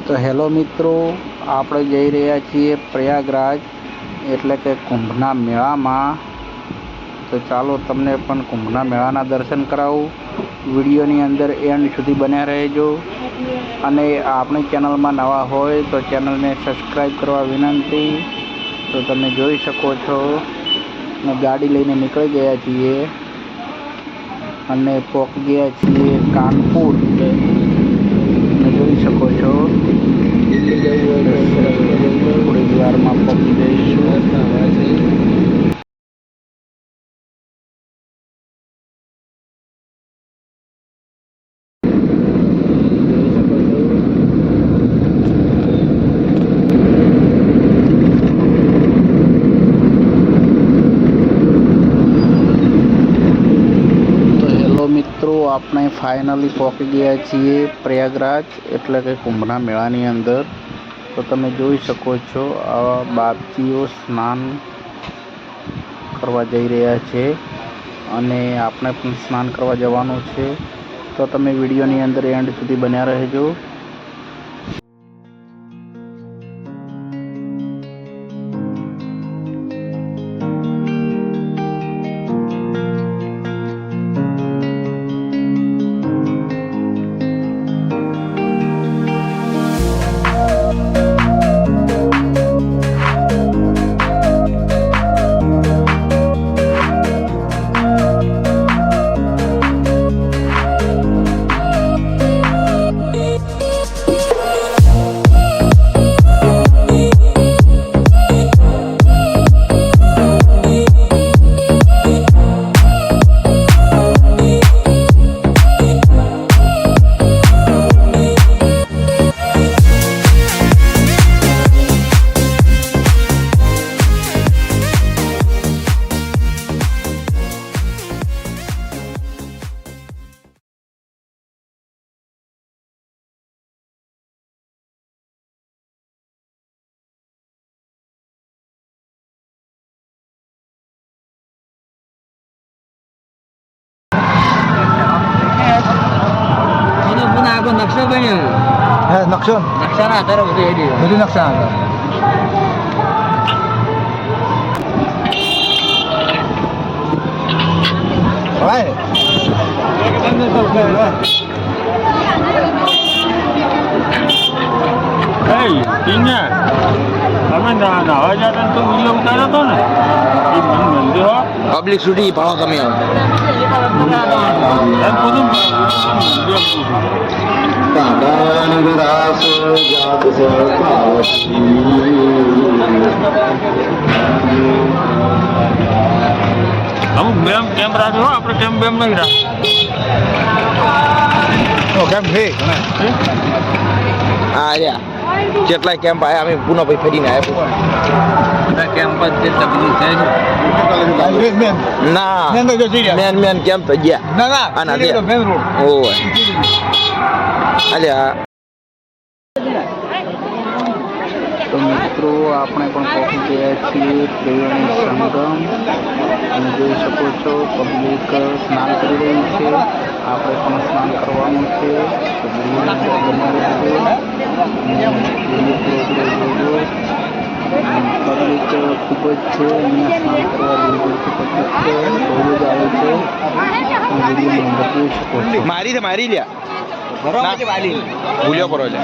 તો હેલો મિત્રો, આપણે જઈ રહ્યા છીએ પ્રયાગરાજ એટલે કે કુંભના મેળામાં. તો ચાલો તમને પણ કુંભના મેળાના દર્શન કરાવું. વિડીયોની અંદર એન્ડ સુધી બન્યા રહેજો. અને આપણી ચેનલમાં નવા હોય તો ચેનલને સબસ્ક્રાઈબ કરવા વિનંતી. તો તમે જોઈ શકો છો ગાડી લઈને નીકળી ગયા છીએ અને પહોંચી ગયા છીએ કાનપુર. તમે જોઈ શકો છો થોડી વારમાં પહોંચી જઈશું. મિત્રો, આપણે ફાઇનલી પહોંચી ગયા છીએ પ્રયાગરાજ એટલે કે કુંભના મેળાની અંદર. તો તમે જોઈ શકો છો આવા બાપજીઓ સ્નાન કરવા જઈ રહ્યા છે અને આપણે પણ સ્નાન કરવા જવાનું છે. તો તમે વિડીયોની અંદર એન્ડ સુધી બન્યા રહેજો. નકશો બન્યો હે, નકશાના આધારે બધું નકશા પબ્લિક સુધી ભાવ તમે અમુક બેમ કેમ રાખજો, આપણે કેમ બેમ નહીં રાખ. કેટલાય કેમ્પ આવ્યા, અમે પુનઃ ભાઈ ફરીને આવ્યા. બધા કેમ્પ ના મેન કેમ્પ તો ગયા. તો મિત્રો, આપણે પણ પહોંચી ગયા છીએ ત્રિવેણી સંગમ. તમે જોઈ શકો છો પબ્લિક સ્નાન કરી રહી છે. આપણે પણ સ્નાન કરવાનું છે. તો પબ્લિક ખૂબ જ છે. અહીંયા સ્નાન કરવા દૂર દૂરથી પબ્લિક બહુ જ આવે છે. વિડીયોની અંદર જોઈ શકો છો. મારી લ્યા ભૂલ્યો કરો છે.